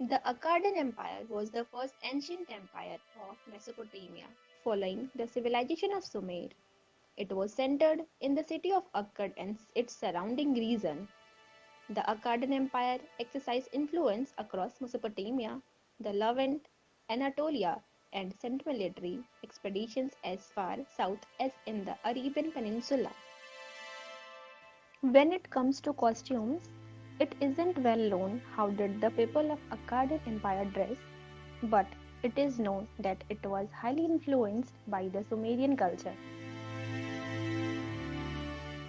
The Akkadian Empire was the first ancient empire of Mesopotamia, following the civilization of Sumer. It was centered in the city of Akkad and its surrounding region. The Akkadian Empire exercised influence across Mesopotamia, the Levant, Anatolia, and sent military expeditions as far south as in the Arabian Peninsula. When it comes to costumes, it isn't well known how did the people of Akkadian Empire dress, but it is known that it was highly influenced by the Sumerian culture.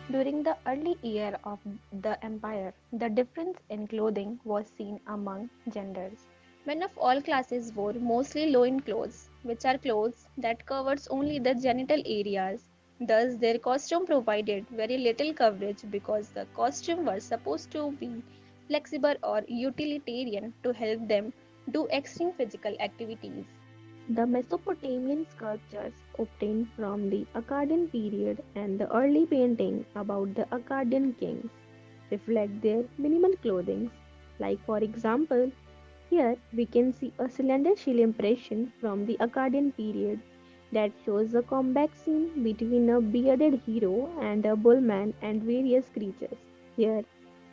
During the early year of the empire, the difference in clothing was seen among genders. Men of all classes wore mostly loin clothes, which are clothes that covers only the genital areas. Thus, their costume provided very little coverage because the costume was supposed to be flexible or utilitarian to help them do extreme physical activities. The Mesopotamian sculptures obtained from the Akkadian period and the early painting about the Akkadian kings reflect their minimal clothing. Like for example, here we can see a cylinder shell impression from the Akkadian period that shows a combat scene between a bearded hero and a bullman and various creatures. Here,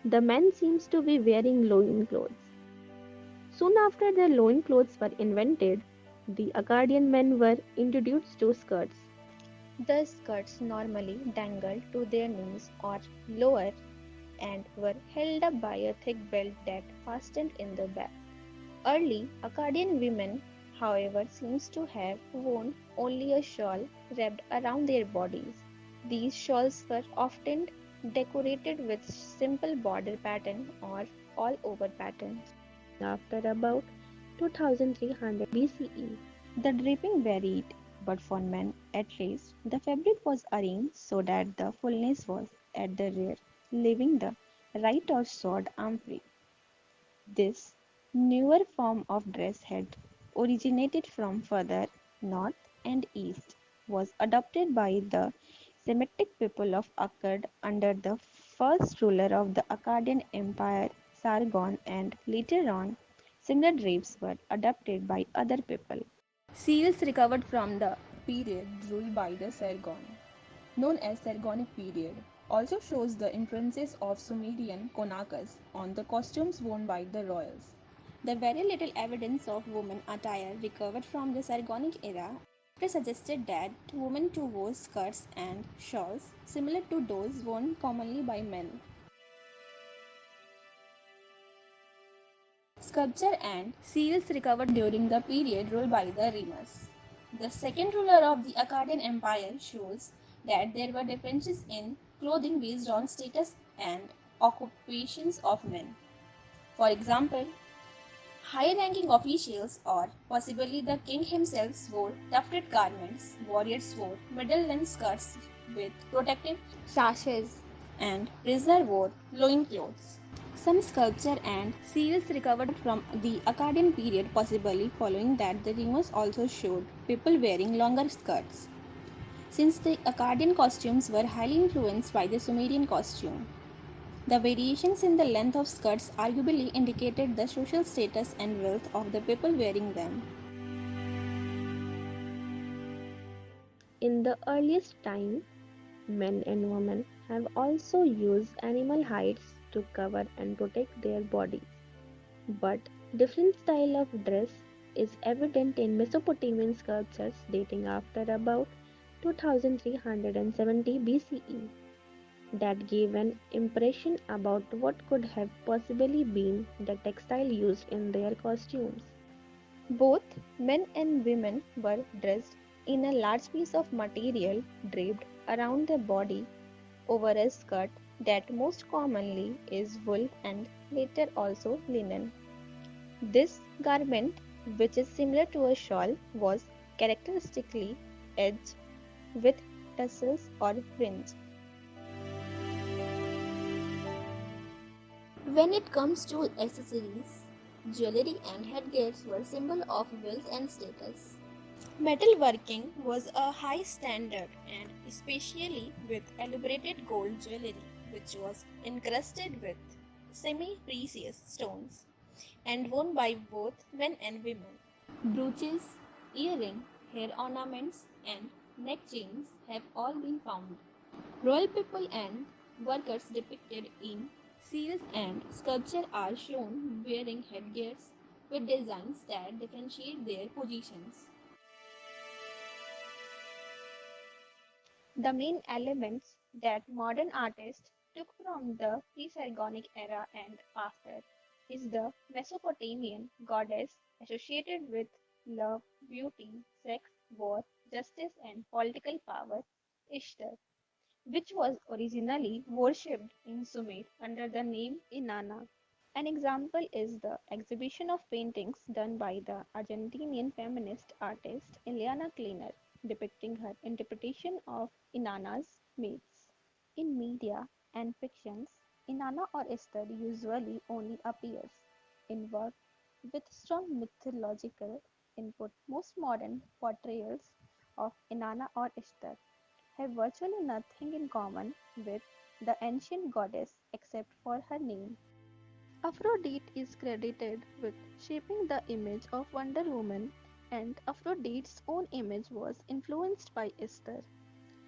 the man seems to be wearing loin clothes. Soon after the loin clothes were invented, the Akkadian men were introduced to skirts. The skirts normally dangled to their knees or lower and were held up by a thick belt that fastened in the back. Early Akkadian women, however, seems to have worn only a shawl wrapped around their bodies. These shawls were often decorated with simple border pattern or all-over patterns. After about 2300 BCE, the draping varied, but for men at least, the fabric was arranged so that the fullness was at the rear, leaving the right or sword arm free. This newer form of dress had originated from further north and east, was adopted by the Semitic people of Akkad under the first ruler of the Akkadian Empire, Sargon, and later on, similar drapes were adopted by other people. Seals recovered from the period ruled by the Sargon, known as Sargonic period, also shows the influences of Sumerian Konakas on the costumes worn by the royals. The very little evidence of women attire recovered from the Sargonic era suggested that women too wore skirts and shawls similar to those worn commonly by men. Sculpture and seals recovered during the period ruled by the Remus. The second ruler of the Akkadian Empire shows that there were differences in clothing based on status and occupations of men. For example, high-ranking officials or possibly the king himself wore tufted garments, warriors wore middle-length skirts with protective sashes, and prisoners wore loincloths. Some sculpture and seals recovered from the Akkadian period possibly following that the Remus also showed people wearing longer skirts. Since the Akkadian costumes were highly influenced by the Sumerian costume, the variations in the length of skirts arguably indicated the social status and wealth of the people wearing them. In the earliest time, men and women have also used animal hides to cover and protect their bodies. But different style of dress is evident in Mesopotamian sculptures dating after about 2370 BCE that gave an impression about what could have possibly been the textile used in their costumes. Both men and women were dressed in a large piece of material draped around the body over a skirt that most commonly is wool and later also linen. This garment, which is similar to a shawl, was characteristically edged with tassels or fringe. When it comes to accessories, jewelry and headgears were symbol of wealth and status. Metalworking was a high standard and especially with elaborated gold jewelry which was encrusted with semi-precious stones. and worn by both men and women. Brooches, earrings, hair ornaments, and neck chains have all been found. Royal people and workers depicted in seals and sculpture are shown wearing headgears with designs that differentiate their positions. The main elements that modern artists took from the pre-Pharaonic era and after is the Mesopotamian goddess associated with love, beauty, sex, war, justice, and political power, Ishtar, which was originally worshipped in Sumer under the name Inanna. An example is the exhibition of paintings done by the Argentinian feminist artist Eliana Kleiner, depicting her interpretation of Inanna's myths. In media and fictions, Inanna or Esther usually only appears in work with strong mythological input. Most modern portrayals of Inanna or Esther have virtually nothing in common with the ancient goddess except for her name. Aphrodite is credited with shaping the image of Wonder Woman, and Aphrodite's own image was influenced by Esther.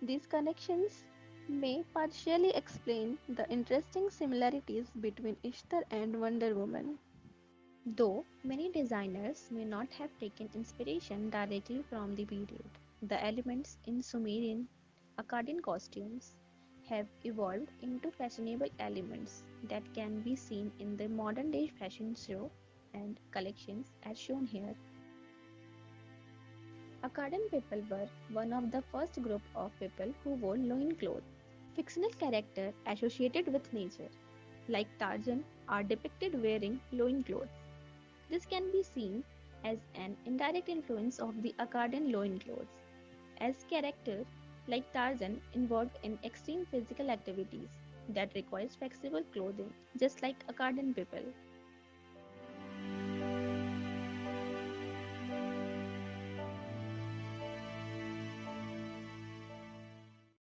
These connections may partially explain the interesting similarities between Ishtar and Wonder Woman. Though many designers may not have taken inspiration directly from the period, the elements in Sumerian Akkadian costumes have evolved into fashionable elements that can be seen in the modern day fashion show and collections as shown here. Akkadian people were one of the first group of people who wore loincloth. Fictional characters associated with nature, like Tarzan, are depicted wearing loincloths. This can be seen as an indirect influence of the Akkadian loincloths, as characters like Tarzan involved in extreme physical activities that requires flexible clothing, just like Akkadian people.